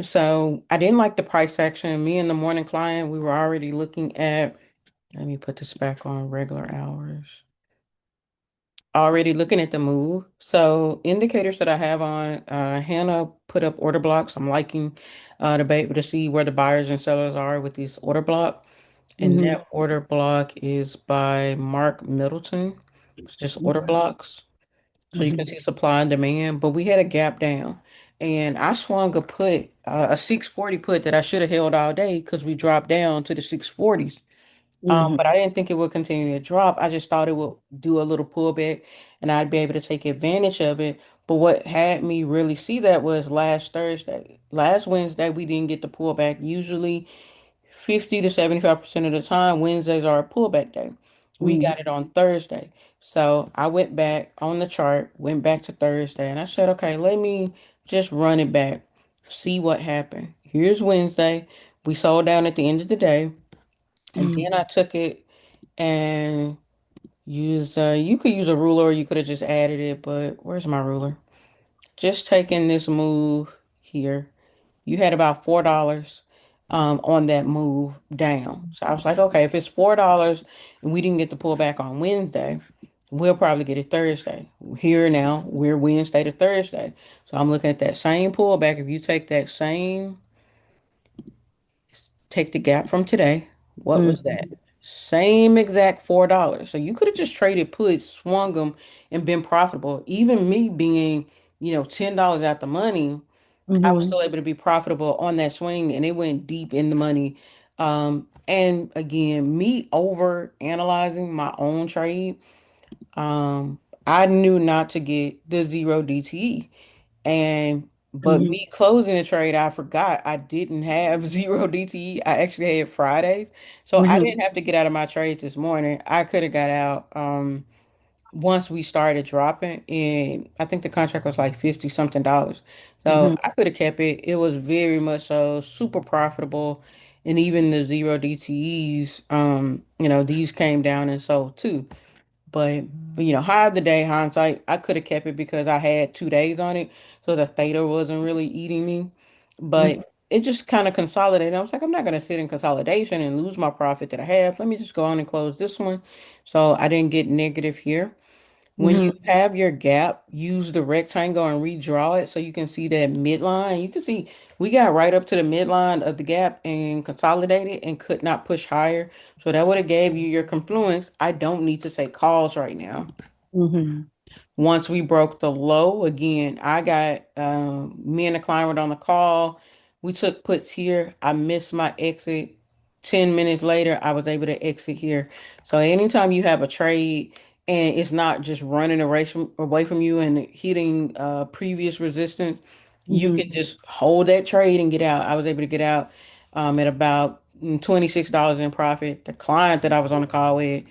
So I didn't like the price action. Me and the morning client, we were already looking at, let me put this back on regular hours. Already looking at the move. So indicators that I have on, Hannah put up order blocks. I'm liking to be able to see where the buyers and sellers are with this order block. And Mm-hmm. that order block is by Mark Middleton. It's just order Okay. blocks. So you can Mm-hmm. see supply and demand, but we had a gap down. And I swung a put, a 640 put that I should have held all day because we dropped down to the 640s. Mm-hmm. But I didn't think it would continue to drop. I just thought it would do a little pullback and I'd be able to take advantage of it. But what had me really see that was last Thursday. Last Wednesday, we didn't get the pullback. Usually 50 to 75% of the time, Wednesdays are a pullback day. We got it on Thursday. So I went back on the chart, went back to Thursday, and I said, okay, let me just run it back, see what happened. Here's Wednesday. We sold down at the end of the day. And Mm-hmm. then I took it and used, you could use a ruler or you could have just added it, but where's my ruler? Just taking this move here. You had about $4 on that move down. So I was like, okay, if it's $4 and we didn't get the pull back on Wednesday, we'll probably get it Thursday. Here now, we're Wednesday to Thursday. So I'm looking at that same pullback. If you take that same, take the gap from today, what was that? Mm-hmm. Same exact $4. So you could have just traded puts, swung them, and been profitable. Even me being, $10 out the money, I was Mm-hmm. still able to be profitable on that swing and it went deep in the money. And again, me over analyzing my own trade, I knew not to get the zero DTE. And but Mm-hmm. me closing the trade, I forgot I didn't have zero DTE. I actually had Fridays. So I Mm-hmm. didn't have to get out of my trade this morning. I could have got out. Once we started dropping, and I think the contract was like 50 something dollars. So Mm-hmm. I could have kept it. It was very much so super profitable. And even the zero DTEs, these came down and sold too. But high of the day hindsight, I could have kept it because I had 2 days on it. So the theta wasn't really eating me. But it just kind of consolidated. I was like, I'm not going to sit in consolidation and lose my profit that I have. Let me just go on and close this one. So I didn't get negative here. When you Mm-hmm. have your gap, use the rectangle and redraw it so you can see that midline. You can see we got right up to the midline of the gap and consolidated and could not push higher. So that would have gave you your confluence. I don't need to take calls right now. Mm-hmm. Once we broke the low again, I got me and the client were on the call. We took puts here. I missed my exit. 10 minutes later, I was able to exit here. So anytime you have a trade and it's not just running away from you and hitting previous resistance, you Mm-hmm. can just hold that trade and get out. I was able to get out at about $26 in profit. The client that I was on the call with,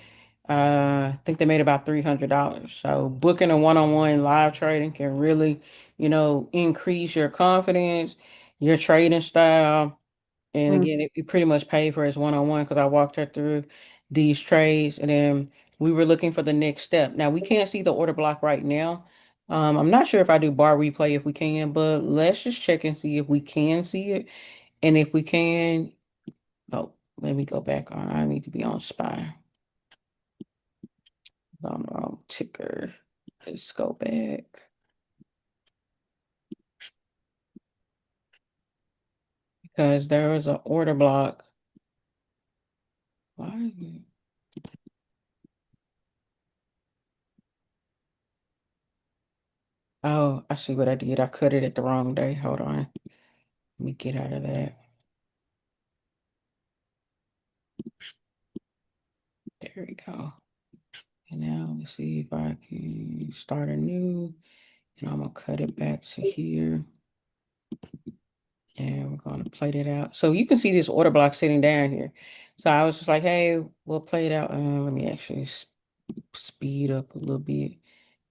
I think they made about $300. So booking a one-on-one live trading can really, increase your confidence, your trading style. And again, it pretty much paid for his one-on-one because I walked her through these trades and then we were looking for the next step. Now we can't see the order block right now. I'm not sure if I do bar replay if we can, but let's just check and see if we can see it. And if we can, oh, let me go back on. I need to be on SPY. On the wrong ticker. Let's go back because there was an order block. Why? Oh, I see what I did. I cut it at the wrong day. Hold on. Let me get out of that. There we go. And now let's see if I can start anew. And I'm gonna cut it back to here. And we're gonna play that out. So you can see this order block sitting down here. So I was just like, hey, we'll play it out. Let me actually speed up a little bit.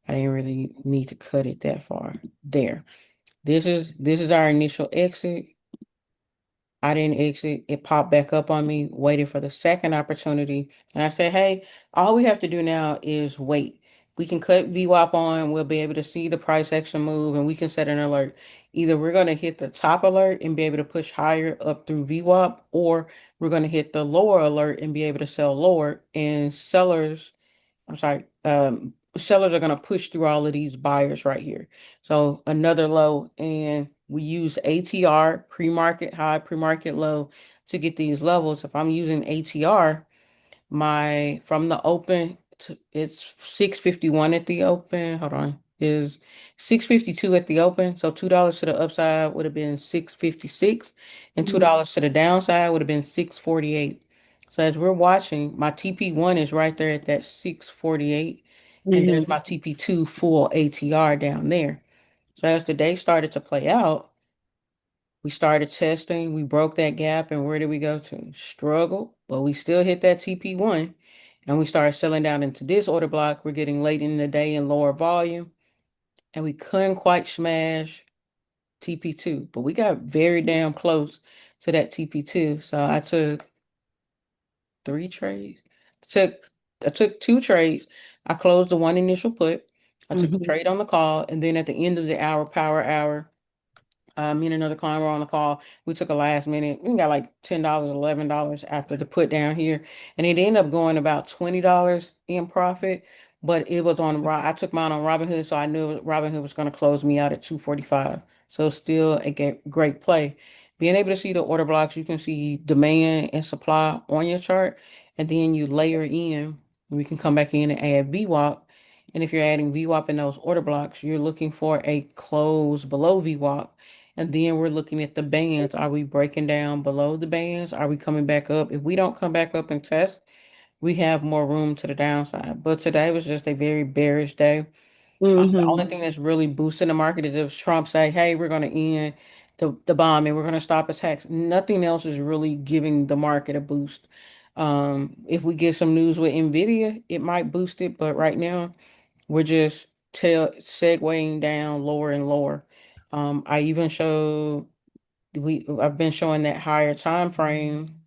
I didn't really need to cut it that far. There. This is our initial exit. I didn't exit. It popped back up on me, waited for the second opportunity. And I said, hey, all we have to do now is wait. We can cut VWAP on, we'll be able to see the price action move, and we can set an alert. Either we're going to hit the top alert and be able to push higher up through VWAP, or we're going to hit the lower alert and be able to sell lower. And sellers are going to push through all of these buyers right here. So another low, and we use ATR, pre-market high, pre-market low, to get these levels. If I'm using ATR, my from the open to, it's 651 at the open. Hold on. Is 652 at the open. So $2 to the upside would have been 656 and $2 to the downside would have been 648. So as we're watching, my TP1 is right there at that 648 and there's Mm-hmm. my TP2 full ATR down there. So as the day started to play out, we started testing, we broke that gap, and where did we go to? Struggle, but we still hit that TP1, and we started selling down into this order block. We're getting late in the day and lower volume, and we couldn't quite smash TP2, but we got very damn close to that TP2. So I took three trades. I took I took two trades. I closed the one initial put. I took a Mm-hmm. trade on the call, and then at the end of the hour, power hour, me and another client were on the call. We took a last minute. We got like $10, $11 after the put down here, and it ended up going about $20 in profit. But it was on. I took mine on Robinhood, so I knew Robinhood was going to close me out at 245. So still a great play. Being able to see the order blocks, you can see demand and supply on your chart, and then you layer in. We can come back in and add VWAP. And if you're adding VWAP in those order blocks, you're looking for a close below VWAP, and then we're looking at the bands. Are we breaking down below the bands? Are we coming back up? If we don't come back up and test, we have more room to the downside. But today was just a very bearish day. The Mm-hmm. only thing that's really boosting the market is if Trump say, hey, we're going to end the bomb and we're going to stop attacks. Nothing else is really giving the market a boost. If we get some news with Nvidia, it might boost it. But right now, we're just segueing down lower and lower. I even showed I've been showing that higher time frame.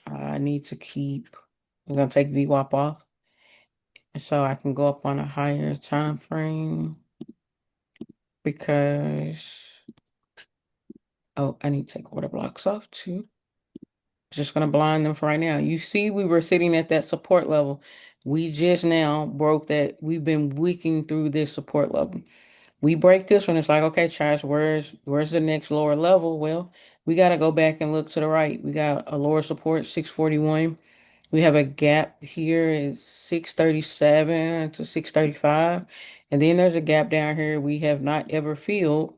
I need to keep. I'm gonna take VWAP off so I can go up on a higher time frame because I need to take order blocks off too. Just gonna blind them for right now. You see, we were sitting at that support level. We just now broke that. We've been weakening through this support level. We break this one. It's like, okay, Chaz, where's the next lower level? Well, we got to go back and look to the right. We got a lower support, 641. We have a gap here at 637 to 635. And then there's a gap down here we have not ever filled.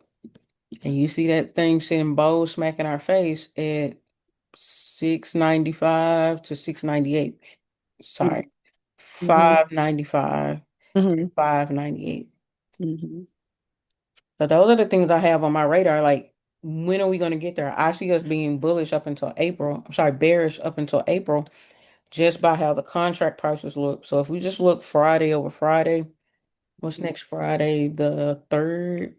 And you see that thing sitting bold smacking our face at 695 to 698. Sorry, Mm-hmm. 595 to Mm-hmm. 598. Mm-hmm. So those are the things I have on my radar. Like, when are we going to get there? I see us being bullish up until April. I'm sorry, bearish up until April, just by how the contract prices look. So if we just look Friday over Friday, what's next Friday? The third.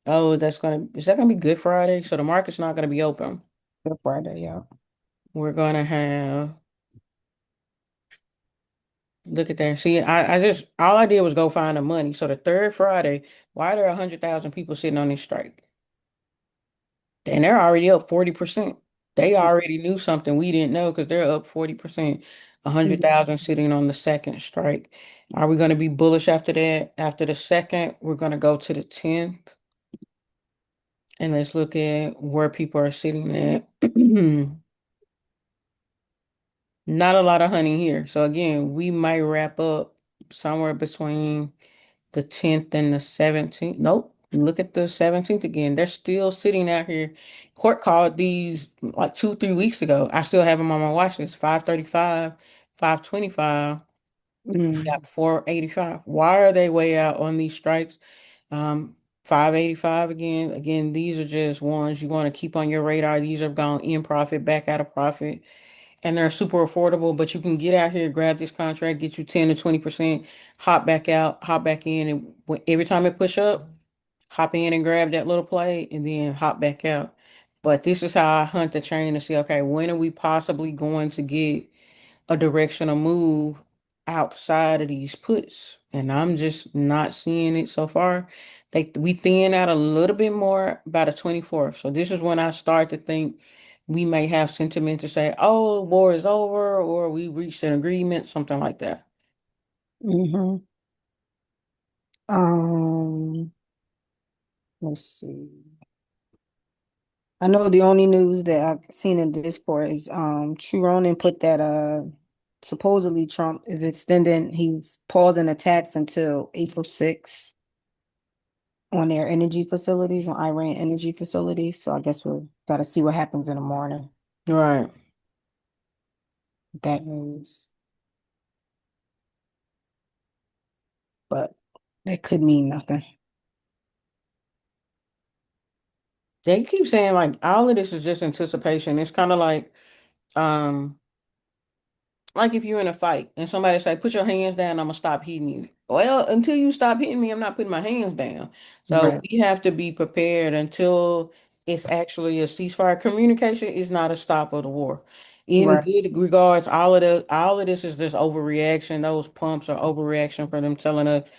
Oh, is that gonna be Good Friday? So the market's not gonna be open. Good Friday, yeah. We're gonna have look at that. See, I just all I did was go find the money. So the third Friday, why are there 100,000 people sitting on this strike? And they're already up 40%. They already knew something we didn't know because they're up 40%. Mm-hmm. 100,000 sitting on the second strike. Are we going to be bullish after that? After the second, we're going to go to the 10th. And let's look at where people are sitting at. Not a lot of honey here. So again, we might wrap up somewhere between the 10th and the 17th. Nope. Look at the 17th again. They're still sitting out here. Court called these like 2, 3 weeks ago. I still have them on my watch list. 535, 525. We Mm-hmm. got 485. Why are they way out on these strikes? 585 again. Again, these are just ones you want to keep on your radar. These have gone in profit, back out of profit, and they're super affordable. But you can get out here, grab this contract, get you 10 to 20%, hop back out, hop back in, and every time it push up, hop in and grab that little play, and then hop back out. But this is how I hunt the train to see, okay, when are we possibly going to get a directional move? outside of these puts, and I'm just not seeing it so far. We thin out a little bit more by the 24th. So this is when I start to think we may have sentiment to say, oh, war is over, or we reached an agreement, something like that. Mm-hmm. Um, let's see. I know the only news that I've seen in Discord is True Ronan put that supposedly Trump is extending he's pausing attacks until April 6th on their energy facilities, on Iran energy facilities. So I guess we'll gotta see what happens in the morning. Right. That news. But that could mean nothing. They keep saying like all of this is just anticipation. It's kind of um like if you're in a fight and somebody say, put your hands down, I'm gonna stop hitting you. Well, until you stop hitting me, I'm not putting my hands down. So Right. we have to be prepared until it's actually a ceasefire. Communication is not a stop of the war. In Right. good regards, all of this is just overreaction. Those pumps are overreaction for them telling us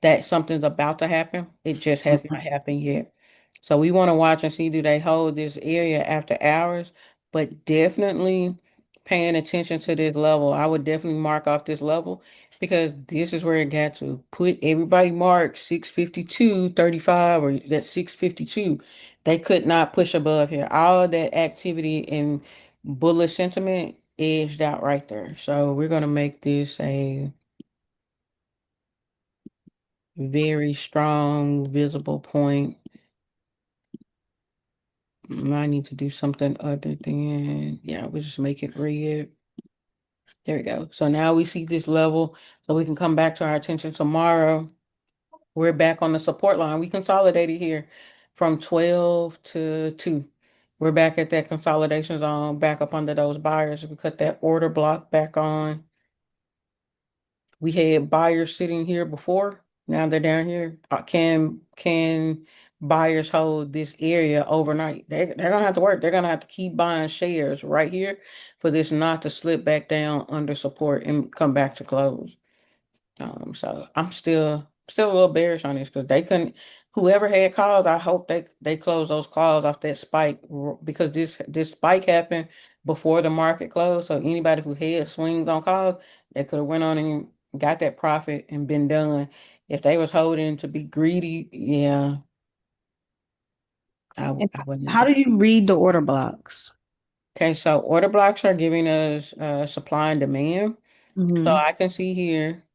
that something's about to happen. It just has not Mhm. happened yet. So we want to watch and see do they hold this area after hours, but definitely paying attention to this level. I would definitely mark off this level because this is where it got to. Put everybody mark 652.35 or that 652. They could not push above here. All of that activity and bullish sentiment edged out right there. So we're gonna make this a very strong, visible point. I need to do something other than, yeah, we'll just make it red. There we go. So now we see this level, so we can come back to our attention tomorrow. We're back on the support line. We consolidated here from 12 to 2. We're back at that consolidation zone, back up under those buyers. We cut that order block back on. We had buyers sitting here before. Now they're down here. Can buyers hold this area overnight? They're gonna have to work. They're gonna have to keep buying shares right here for this not to slip back down under support and come back to close. So I'm still a little bearish on this because they couldn't. Whoever had calls, I hope they close those calls off that spike because this spike happened before the market closed. So anybody who had swings on calls, they could have went on and got that profit and been done. If they was holding to be greedy, yeah, And I wouldn't how do. do you read the order blocks? Okay, so order blocks are giving us supply and demand. So Hmm. I can see here.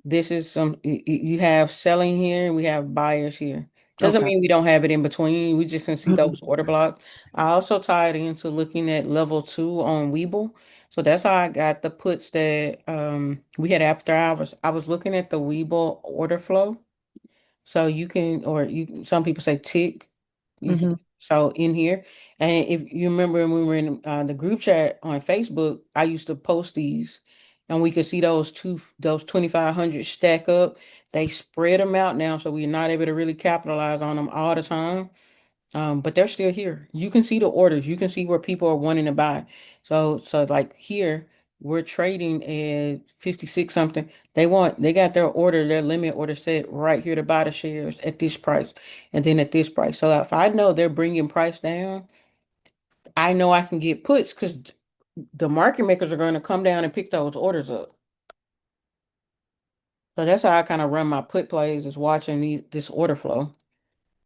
This is you have selling here and we have buyers here. Doesn't Okay. mean we don't have it in between. We just can see those Mhm. order blocks. I also tied into looking at level 2 on Webull. So that's how I got the puts that we had after hours. I was looking at the Webull order flow. So you can, or you, some people say tick. You can, Hmm. so in here, and if you remember when we were in the group chat on Facebook, I used to post these, and we could see those 2,500 stack up. They spread them out now, so we're not able to really capitalize on them all the time. But they're still here. You can see the orders. You can see where people are wanting to buy. So like here, we're trading at 56 something. They got their limit order set right here to buy the shares at this price and then at this price. So if I know they're bringing price down, I know I can get puts because the market makers are going to come down and pick those orders up. So that's how I kind of run my put plays is watching this order flow.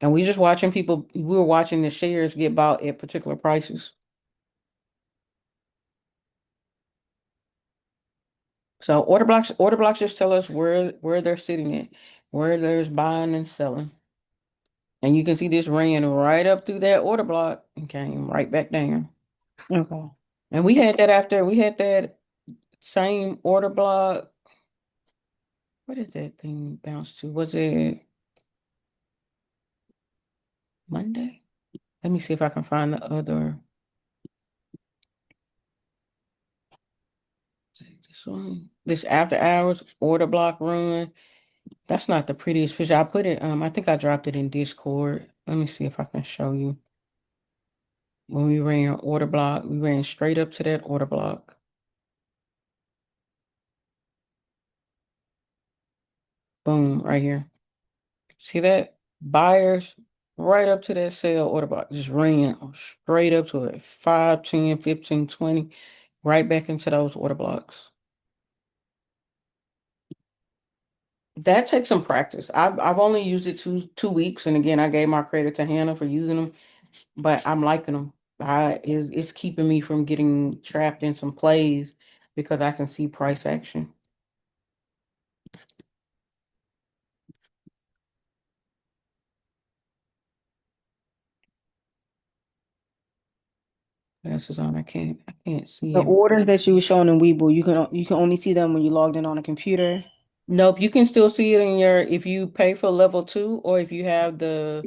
And we just watching people, we were watching the shares get bought at particular prices. So order blocks just tell us where they're sitting at, where there's buying and selling. And you can see this ran right up through that order block and came right back down. Okay. And we had that same order block. What did that thing bounce to? Was it Monday? Let me see if I can find the other. This one. This after hours order block run. That's not the prettiest picture. I put it, I think I dropped it in Discord. Let me see if I can show you. When we ran order block, we ran straight up to that order block. Boom, right here. See that? Buyers right up to that sell order box. Just ran straight up to it. 5, 10, 15, 20, right back into those order blocks. That takes some practice. I've only used it two weeks, and again, I gave my credit to Hannah for using them, but I'm liking them. It's keeping me from getting trapped in some plays because I can see price action. Glasses on. I can't see The him. orders that you were showing in Webull, you can only see them when you logged in on a computer. Nope, you can still see it in your if you pay for level two or if you have the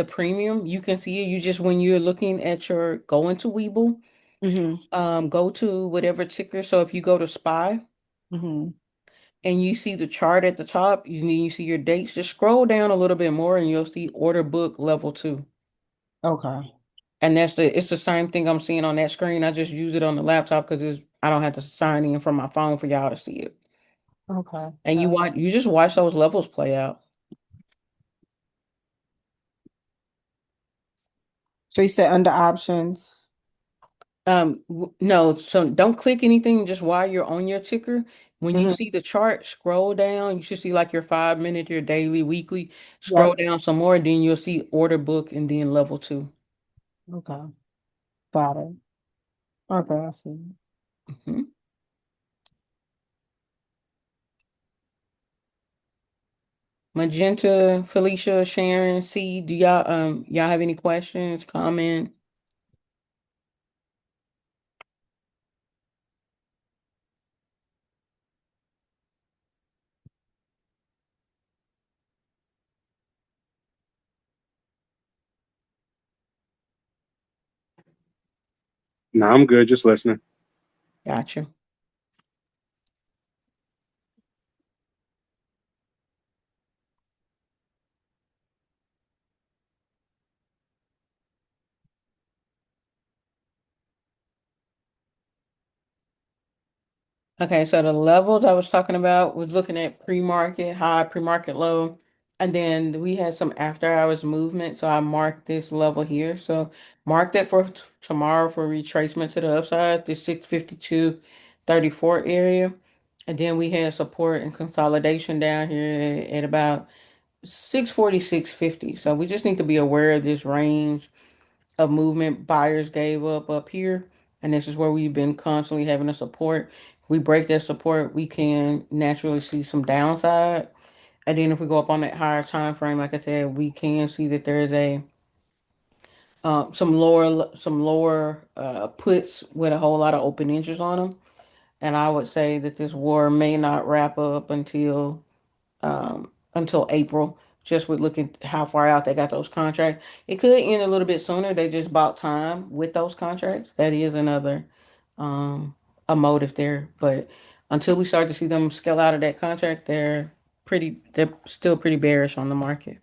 premium, you can see it. You just when you're looking at your go into Webull, Mm-hmm. go to whatever ticker. So if you go to SPY Mm-hmm. and you see the chart at the top, you see your dates, just scroll down a little bit more and you'll see order book level two. Okay. And it's the same thing I'm seeing on that screen. I just use it on the laptop because I don't have to sign in from my phone for y'all to see it. Okay. And you just watch those levels play out. So you said under options. No, so don't click anything just while you're on your ticker. When you Mm-hmm. see the chart, scroll down. You should see like your 5 minute, your daily, weekly. Scroll Yep. down some more, then you'll see order book and then level two. Okay. Got it. Okay, I see. Mhm. Magenta, Felicia, Sharon, C, do y'all have any questions, comment? No, I'm good. Just listening. Gotcha. Okay, so the levels I was talking about was looking at pre-market high, pre-market low, and then we had some after hours movement. So I marked this level here. So mark that for tomorrow for retracement to the upside, the 652.34 area. And then we had support and consolidation down here at about 646.50. So we just need to be aware of this range of movement buyers gave up here, and this is where we've been constantly having a support. If we break that support, we can naturally see some downside. And then if we go up on that higher time frame, like I said, we can see that there is a some lower puts with a whole lot of open interest on them. And I would say that this war may not wrap up until April, just with looking how far out they got those contracts. It could end a little bit sooner. They just bought time with those contracts. That is another um, a motive there. But until we start to see them scale out of that contract, they're still pretty bearish on the market.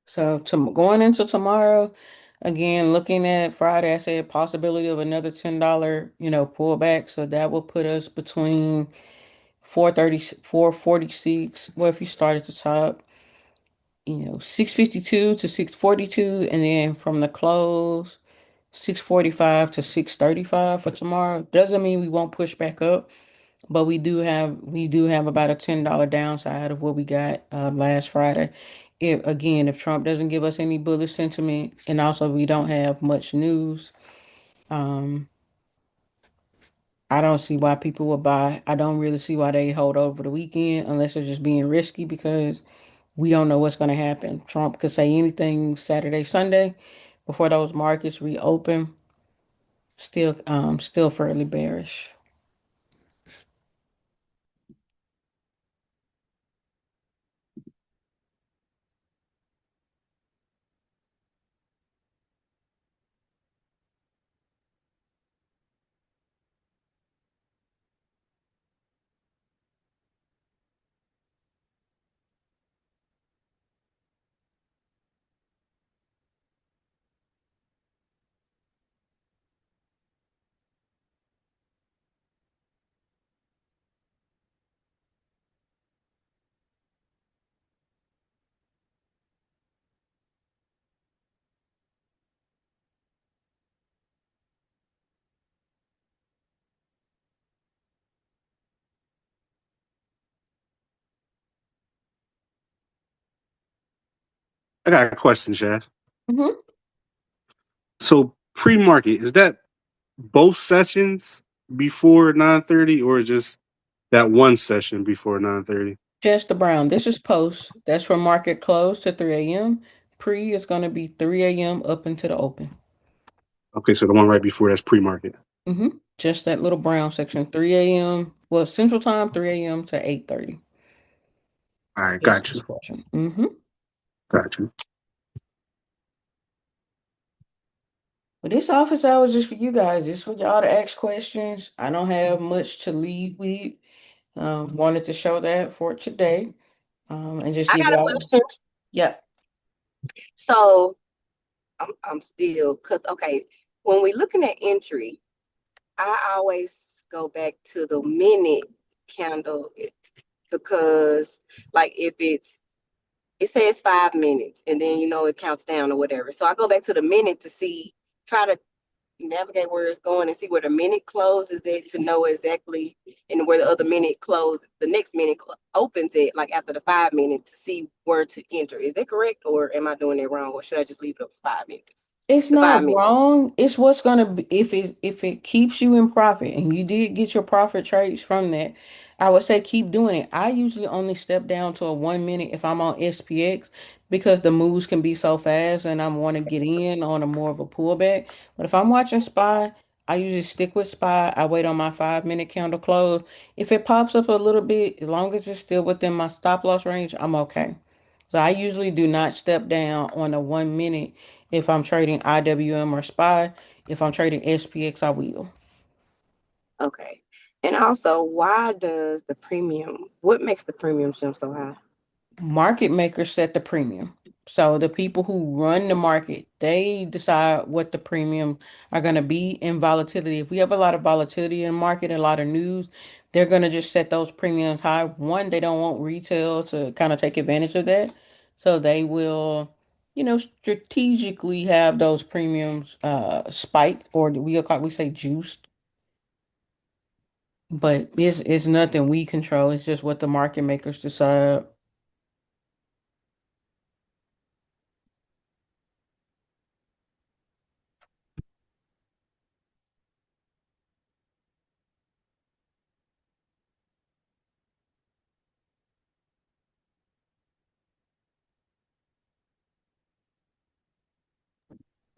So going into tomorrow, again, looking at Friday, I said possibility of another $10, pullback. So that will put us between 430, 446. Well, if you start at the top, 652 to 642, and then from the close, 645 to 635 for tomorrow. Doesn't mean we won't push back up, but we do have about a $10 downside of what we got last Friday. If Trump doesn't give us any bullish sentiment, and also we don't have much news, um, I don't see why people would buy. I don't really see why they hold over the weekend unless they're just being risky because we don't know what's going to happen. Trump could say anything Saturday, Sunday before those markets reopen. Still fairly bearish. I got a question, Chaz. Hmm. So pre-market, is that both sessions before 9:30 or just that one session before 9:30? Just the brown. This is post. That's from market close to 3 a.m. Pre is going to be 3 a.m. up into the open. Okay, so the one right before that's pre-market. Just that little brown section, 3 a.m. Well, Central Time, 3 a.m. to 8:30. All right, Yes, got this you. portion. Got you. But this office hours is for you guys. It's for y'all to ask questions. I don't have much to lead with. Wanted to show that for today. And just I give got a y'all. question. Yeah. So I'm still because okay, when we're looking at entry, I always go back to the minute candle because like if it says 5 minutes and then it counts down or whatever. So I go back to the minute to see, try to navigate where it's going and see where the minute closes it to know exactly and where the other minute closes, the next minute opens it, like after the 5 minutes to see where to enter. Is that correct or am I doing it wrong or should I just leave it up 5 minutes? It's The not 5 minutes. wrong. It's what's gonna be if it keeps you in profit and you did get your profit trades from that, I would say keep doing it. I usually only step down to a 1 minute if I'm on SPX because the moves can be so fast and I want to get in on a more of a pullback. But if I'm watching SPY, I usually stick with SPY. I wait on my 5 minute candle close. If it pops up a little bit, as long as it's still within my stop loss range, I'm okay. So I usually do not step down on a 1 minute if I'm trading IWM or SPY. If I'm trading SPX, I will. Okay. And also, why does the premium, what makes the premium jump so high? Market makers set the premium. So the people who run the market, they decide what the premium are going to be in volatility. If we have a lot of volatility in the market, a lot of news, they're going to just set those premiums high. One, they don't want retail to kind of take advantage of that. So they will, strategically have those premiums spiked, or we say juiced. But it's nothing we control. It's just what the market makers decide.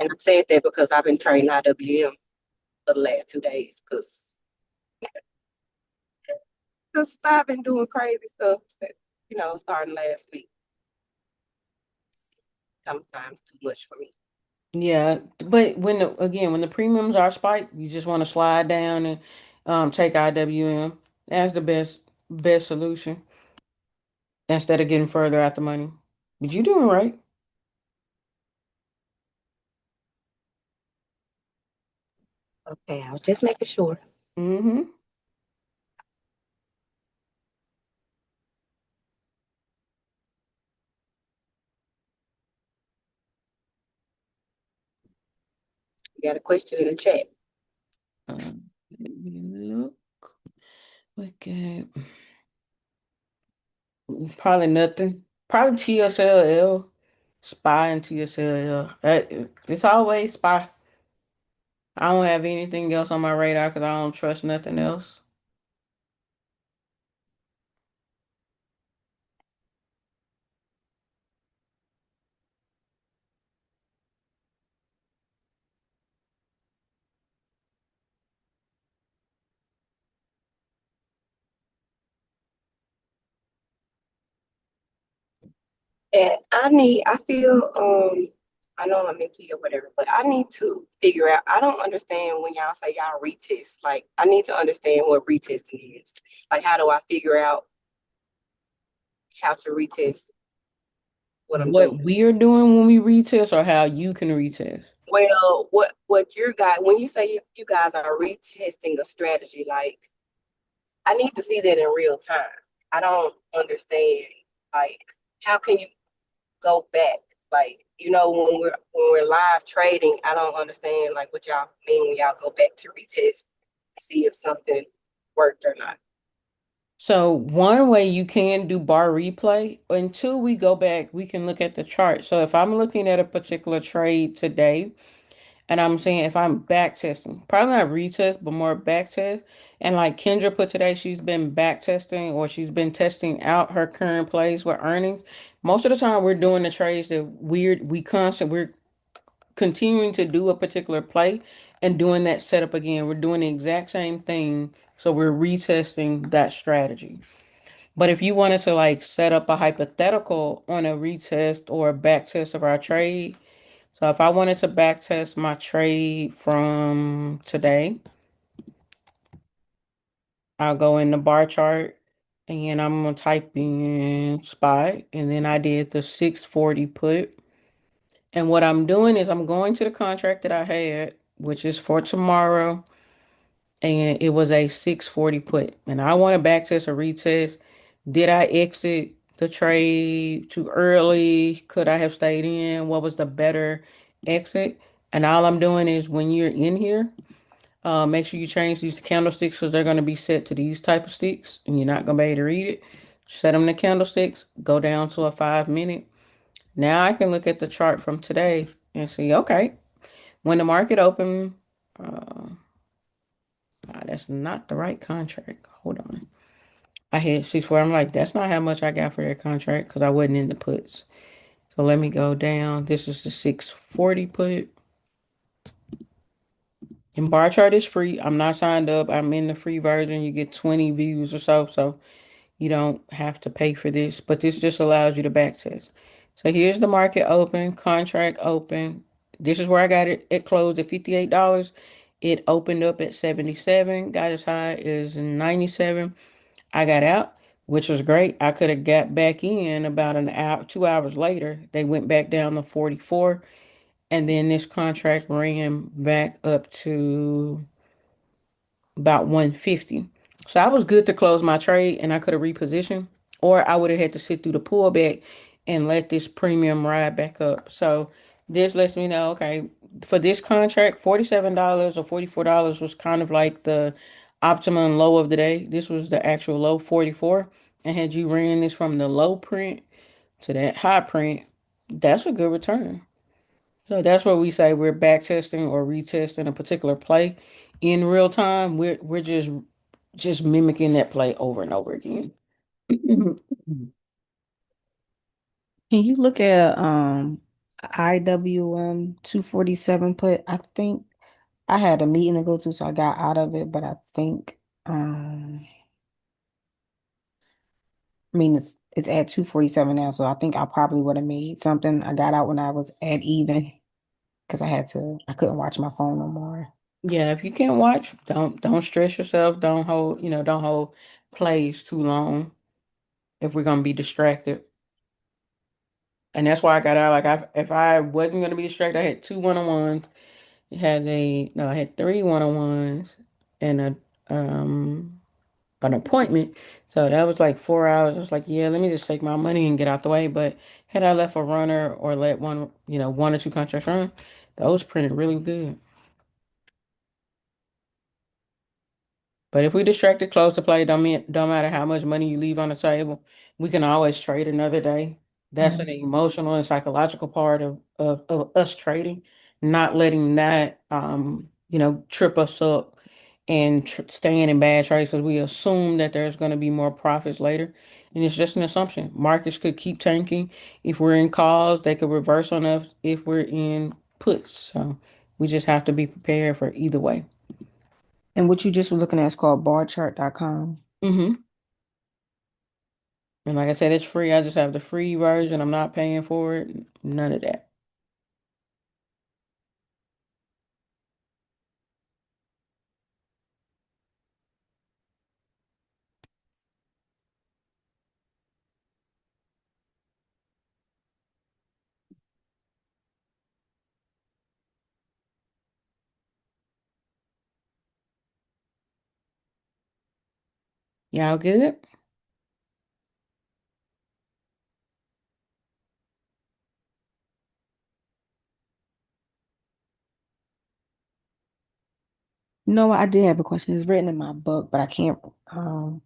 And I said that because I've been trading IWM for the last 2 days because I've been doing crazy stuff starting last week. Sometimes too much for me. Yeah, but when the premiums are spiked, you just want to slide down and take IWM. That's the best solution instead of getting further out the money. But you doing right. Okay, I was just making sure. Mm-hmm. You got a question in the chat. Let me look. Okay. Probably nothing. Probably TSLL, SPY and TSLL. It's always SPY. I don't have anything else on my radar because I don't trust nothing else. And I feel, I know I'm into or whatever, but I need to figure out. I don't understand when y'all say y'all retest. Like, I need to understand what retesting is. Like, how do I figure out how to retest what I'm doing? What we're doing when we retest or how you can retest. Well, what your guy when you say you guys are retesting a strategy, like I need to see that in real time. I don't understand. Like, how can you go back? Like, when we're live trading, I don't understand like what y'all mean when y'all go back to retest to see if something worked or not. So one way you can do bar replay, until we go back, we can look at the chart. So if I'm looking at a particular trade today, and I'm saying if I'm back testing, probably not retest, but more back test. And like Kendra put today, she's been back testing or she's been testing out her current plays with earnings. Most of the time we're doing the trades that we're continuing to do a particular play and doing that setup again. We're doing the exact same thing. So we're retesting that strategy. But if you wanted to like set up a hypothetical on a retest or a back test of our trade, so if I wanted to back test my trade from today, I'll go in the bar chart and I'm gonna type in SPY and then I did the 640 put. And what I'm doing is I'm going to the contract that I had, which is for tomorrow, and it was a 640 put. And I want to backtest or retest. Did I exit the trade too early? Could I have stayed in? What was the better exit? And all I'm doing is when you're in here, make sure you change these candlesticks because they're going to be set to these type of sticks and you're not going to be able to read it. Set them to candlesticks, go down to a 5 minute. Now I can look at the chart from today and see, okay, when the market opened, uh, that's not the right contract. Hold on. I had 6 I'm like, that's not how much I got for that contract because I wasn't in the puts. So let me go down. This is the 640 put. And bar chart is free. I'm not signed up. I'm in the free version. You get 20 views or so. So you don't have to pay for this. But this just allows you to backtest. So here's the market open, contract open. This is where I got it. It closed at $58. It opened up at 77, got as high as 97. I got out, which was great. I could have got back in about an hour, 2 hours later. They went back down to 44. And then this contract ran back up to about 150. So I was good to close my trade and I could have repositioned, or I would have had to sit through the pullback and let this premium ride back up. So this lets me know, okay, for this contract, $47 or $44 was kind of like the optimum low of the day. This was the actual low 44. And had you ran this from the low print to that high print, that's a good return. So that's what we say we're back testing or retesting a particular play in real time. We're just mimicking that play over and over again. Can you look at IWM 247 put? I think I had a meeting to go to, so I got out of it, but I think I mean it's at 247 now, so I think I probably would have made something. I got out when I was at even because I couldn't watch my phone no more. Yeah, if you can't watch, don't stress yourself. Don't hold plays too long if we're gonna be distracted. And that's why I got out. Like if I wasn't gonna be distracted, I had two one-on-ones. I had three one-on-ones and an appointment. So that was like 4 hours. I was like, yeah, let me just take my money and get out the way. But had I left a runner or let one or two contracts run, those printed really good. But if we distracted close to play, don't matter how much money you leave on the table, we can always trade another day. That's an Mhm. emotional and psychological part of us trading, not letting that trip us up and staying in bad trades because we assume that there's going to be more profits later. And it's just an assumption. Markets could keep tanking. If we're in calls, they could reverse on us if we're in puts. So we just have to be prepared for either way. And what you just were looking at is called barchart.com. hmm And like I said, it's free. I just have the free version. I'm not paying for it. None of that. Y'all good? No, I did have a question. It's written in my book, but I can't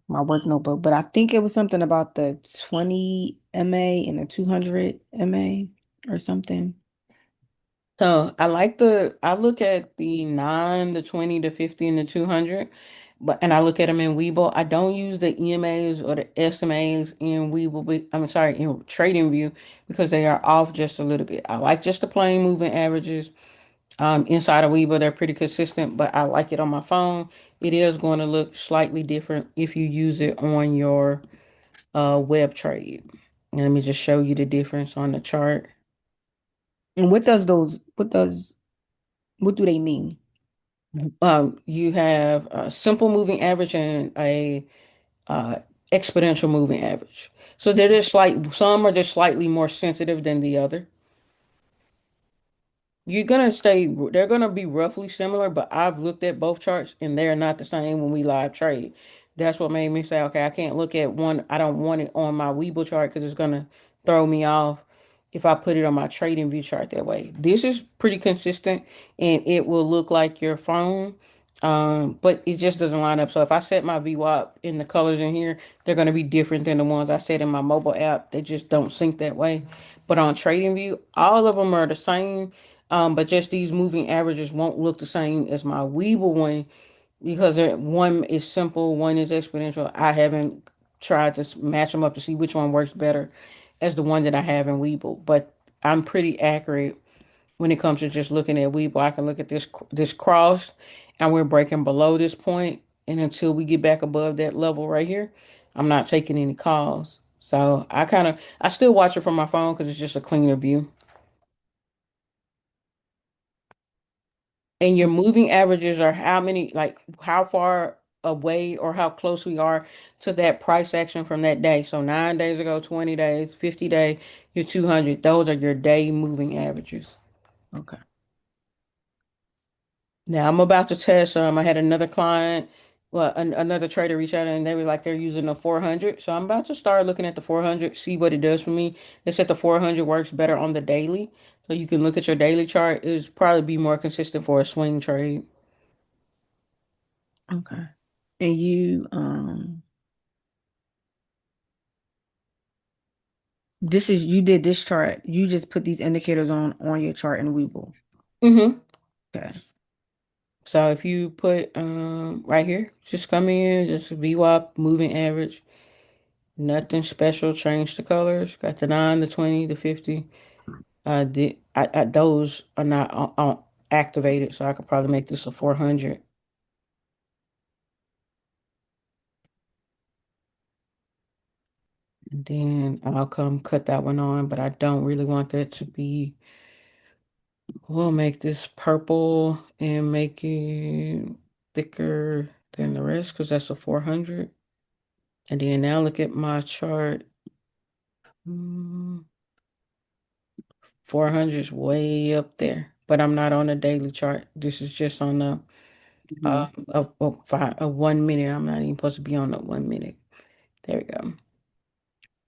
my work notebook. But I think it was something about the 20 MA and the 200 MA or something. So I look at the 9, the 20, the 50, and the 200, and I look at them in Webull. I don't use the EMAs or the SMAs in Webull, I'm sorry, in TradingView because they are off just a little bit. I like just the plain moving averages. Inside of Webull, they're pretty consistent, but I like it on my phone. It is going to look slightly different if you use it on your web trade. Let me just show you the difference on the chart. And what do they mean? You have a simple moving average and a uh, exponential moving average. So they're just some are just slightly more sensitive than the other. They're gonna be roughly similar, but I've looked at both charts and they're not the same when we live trade. That's what made me say, okay, I can't look at one. I don't want it on my Webull chart because it's gonna throw me off if I put it on my trading view chart that way. This is pretty consistent and it will look like your phone. But it just doesn't line up. So if I set my VWAP in the colors in here, they're going to be different than the ones I set in my mobile app. They just don't sync that way. But on TradingView, all of them are the same. But just these moving averages won't look the same as my Weeble one because one is simple, one is exponential. I haven't tried to match them up to see which one works better as the one that I have in Weeble. But I'm pretty accurate when it comes to just looking at Weeble. I can look at this cross, and we're breaking below this point, and until we get back above that level right here, I'm not taking any calls. So I still watch it from my phone because it's just a cleaner view. And your moving averages are how many, like how far away or how close we are to that price action from that day. So 9 days ago, 20 days, 50 day, your 200. Those are your day moving averages. Okay. Now I'm about to test. I had another client, well, another trader reach out and they were like they're using the 400. So I'm about to start looking at the 400, see what it does for me. They said the 400 works better on the daily, so you can look at your daily chart. It's probably be more consistent for a swing trade. Okay. And you did this chart. You just put these indicators on your chart in Webull. Mm-hmm. Okay. So if you put right here, just come in, just VWAP, moving average, nothing special, change the colors. Got the 9, the 20, the 50. Those are not activated, so I could probably make this a 400. And then I'll come cut that one on, but I don't really want that to be. We'll make this purple and make it thicker than the rest because that's a 400. And then now look at my chart. Mm, 400 is way up there, but I'm not on a daily chart. This is just on the Mhm. a 1 minute. I'm not even supposed to be on the 1 minute. There we go.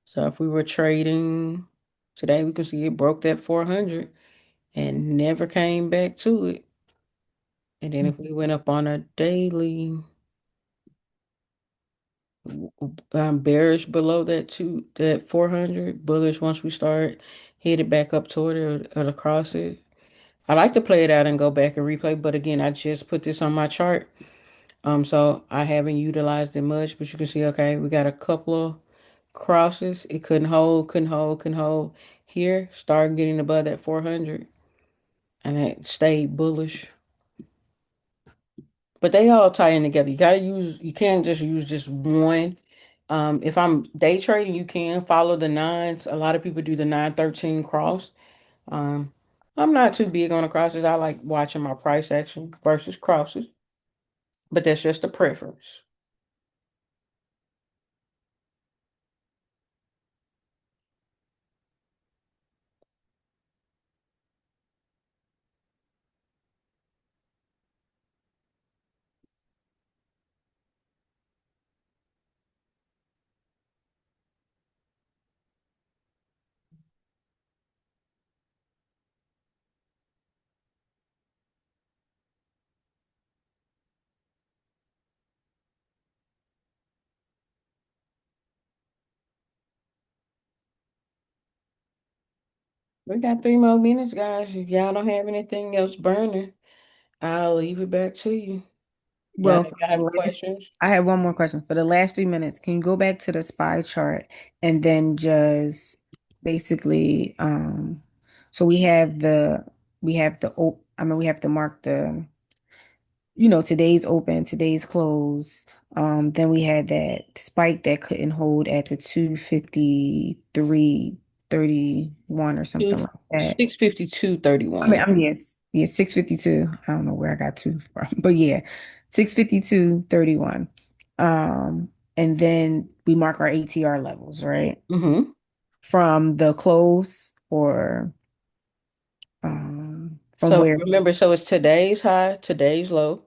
So if we were trading today, we can see it broke that 400 and never came back to it. And then if we went up on a daily, bearish below that 400, bullish once we start headed back up toward it or across it. I like to play it out and go back and replay, but again, I just put this on my chart. So I haven't utilized it much, but you can see, okay, we got a couple of crosses. It couldn't hold, couldn't hold, couldn't hold. Here, start getting above that 400, and it stayed bullish. But they all tie in together. You can't just use just one. If I'm day trading, you can follow the nines. A lot of people do the 913 cross. Um, I'm not too big on the crosses. I like watching my price action versus crosses, but that's just a preference. We got 3 more minutes, guys. If y'all don't have anything else burning, I'll leave it back to you. Well, for Y'all the have last, questions? I have one more question. For the last 3 minutes, can you go back to the spy chart and then just basically, so we have to mark the, today's open, today's close. Then we had that spike that couldn't hold at the 253.31 or something Two, like that. 652.31. Yes, yeah, 652. I don't know where I got two from, but yeah, 652.31. And then we mark our ATR levels, right? Mm-hmm. From the close or from So where. remember, so it's today's high, today's low,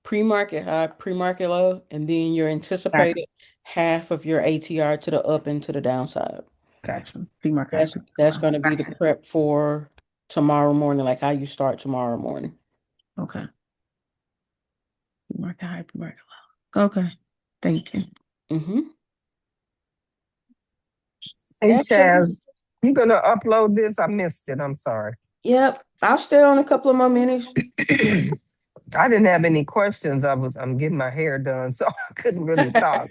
pre-market high, pre-market low, and then your Gotcha. anticipated half of your ATR to the up and to the downside. Gotcha. Pre-market high, That's pre-market going to low. be the Gotcha. prep for tomorrow morning, like how you start tomorrow morning. Okay. Pre-market high, pre-market low. Okay. Thank you. Mm-hmm. Hey, Chaz, Absolutely. you gonna upload this? I missed it. I'm sorry. Yep. I'll stay on a couple of more minutes. I didn't have any questions. I'm getting my hair done, so I couldn't really talk.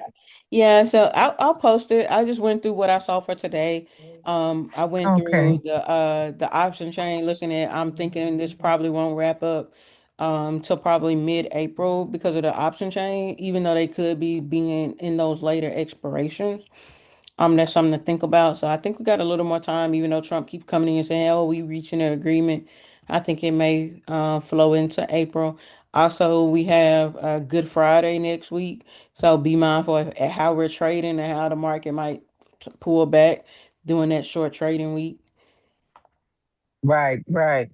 Yeah, so I'll post it. I just went through what I saw for today. I went through Okay. the option chain looking at I'm thinking this probably won't wrap up till probably mid-April because of the option chain, even though they could be being in those later expirations. That's something to think about. So I think we got a little more time, even though Trump keep coming in and saying, "Oh, we reaching an agreement." I think it may flow into April. Also, we have Good Friday next week, so be mindful of how we're trading and how the market might pull back during that short trading week. Right, right.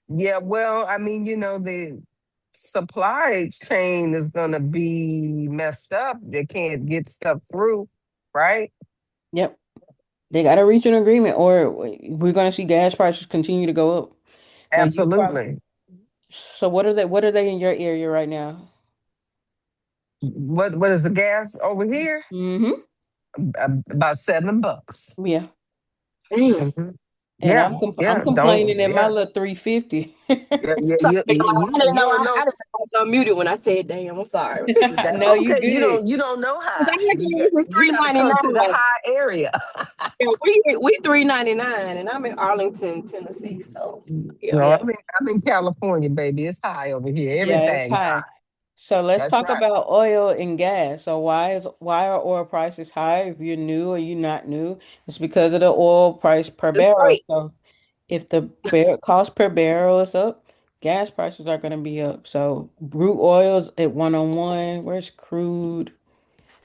Yeah, well, I mean, the supply chain is gonna be messed up. They can't get stuff through, right? Yep, they got to reach an agreement, or we're going to see gas prices continue to go up. Now, you probably. Absolutely. So what are they? What are they in your area right now? What is the gas over here? Mm-hmm. About $7. Yeah. Damn. Mhm. And Yeah, I'm yeah. complaining Don't at my yeah. little 350. Yeah, yeah, Sorry, yeah, y'all. you I didn't you know don't know. I didn't know I was unmuted when I said damn. I'm sorry. No, you Okay, you good. don't know Cause high. I guess it's You got to come to the $3.99. high area. Yeah, we $3.99, and I'm in Arlington, Tennessee. So yeah, No, Yeah. I'm in California, baby. It's high over here. Yeah, it's Everything high. high. So let's That's talk right. about oil and gas. So why are oil prices high if you're new or you're not new? It's because of the oil price per it's barrel. great. So if the cost per barrel is up, gas prices are going to be up. So crude oil's at 101. Where's crude?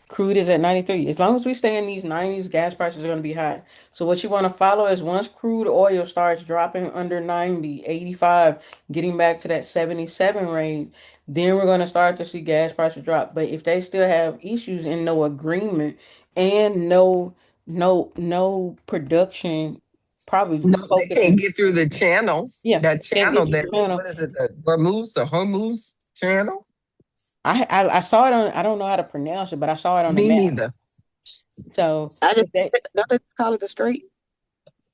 Crude is at 93. As long as we stay in these 90s, gas prices are going to be high. So what you want to follow is once crude oil starts dropping under 90, 85, getting back to that 77 range, then we're going to start to see gas prices drop. But if they still have issues and no agreement and no production, probably No, they can't focusing. get through the channel. Yeah, That can't get channel, through the that channel. what is it? The Hormuz channel? I saw it on, I don't know how to pronounce it, but I saw it on the Me map. neither. So I just if they don't they just call it the straight,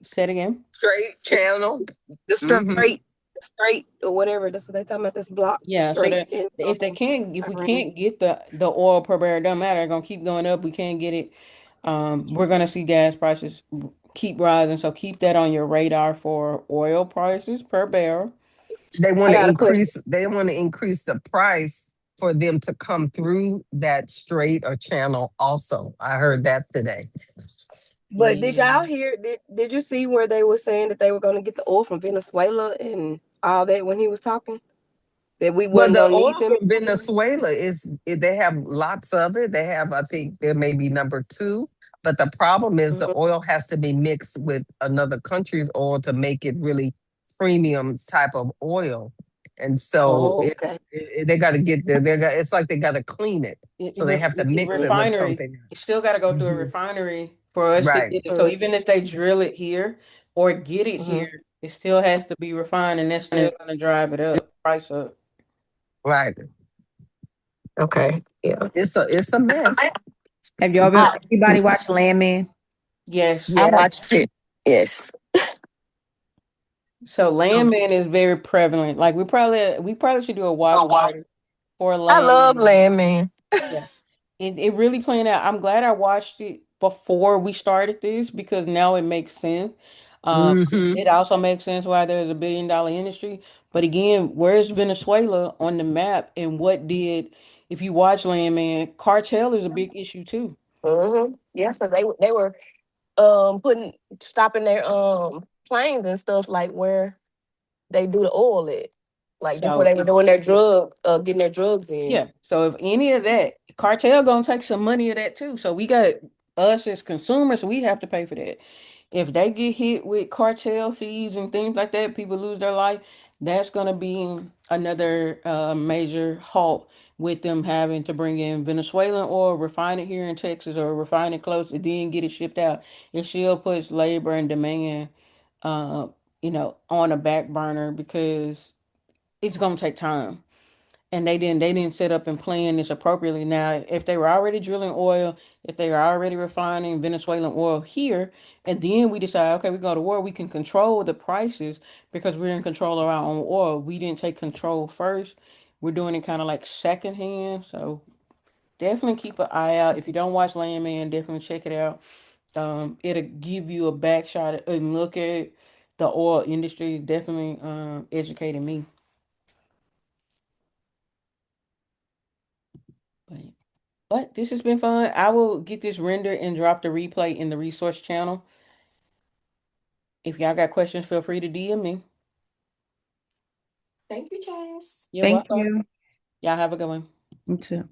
say it again. Straight channel. the Hmm. straight, the straight or whatever. That's what they talking about. This block, the Yeah, so straight that in if we Iran. can't get the oil per barrel, it doesn't matter. It's gonna keep going up. We can't get it. We're gonna see gas prices keep rising. So keep that on your radar for oil prices per barrel. They I want to got a question. increase. They want to increase the price for them to come through that straight or channel. Also, I heard that today. But did Yeah. y'all hear? Did you see where they were saying that they were going to get the oil from Venezuela and all that when he was talking? That we Well, wasn't the going to oil need them from anymore? Venezuela they have lots of it. They have, I think, there may be number two. But the problem is the Mhm. oil has to be mixed with another country's oil to make it really premium type of oil. And so Oh, okay. they got to get there. It's like they got to clean it. So they have to mix it with Refinery. something. You still got to go through a Hmm. refinery for us to Right, get it. So Mhm. even if they drill it here or get it Mhm. here, it still has to be refined, and that's still gonna drive it up, price up. right. Okay. Yeah. It's a mess. Have y'all been, I, everybody watch Landman? Yes. I Yes. watched it. Yes. So Landman is very prevalent. Like we probably should do a watch party for I love Landman. Landman. Yeah. It really playing out. I'm glad I watched it before we started this because now it makes sense. Um, Hmm. it also makes sense why there's a $1 billion industry. But again, where's Venezuela on the map and what did, if you watch Landman, cartel is a big issue too. Yeah, so they were putting stopping their planes and stuff like where they do the oil at. Like that's where So they were if doing their drug, getting their drugs in. Yeah. So if any of that, cartel gonna take some money of that too. So we got us as consumers, we have to pay for that. If they get hit with cartel fees and things like that, people lose their life. That's gonna be another major halt with them having to bring in Venezuelan oil, refine it here in Texas, or refine it close, and then get it shipped out. It still puts labor and demand, uh, on a back burner because it's gonna take time and they didn't set up and plan this appropriately. Now, if they were already drilling oil, if they were already refining Venezuelan oil here, and then we decide, okay, we go to war, we can control the prices because we're in control of our own oil. We didn't take control first. We're doing it kind of like secondhand. So definitely keep an eye out. If you don't watch Landman, definitely check it out. It'll give you a back shot and look at the oil industry. Definitely educated me. But this has been fun. I will get this rendered and drop the replay in the resource channel. If y'all got questions, feel free to DM me. Thank you, Chaz. You're Thank welcome. you. Y'all have a good one. You too.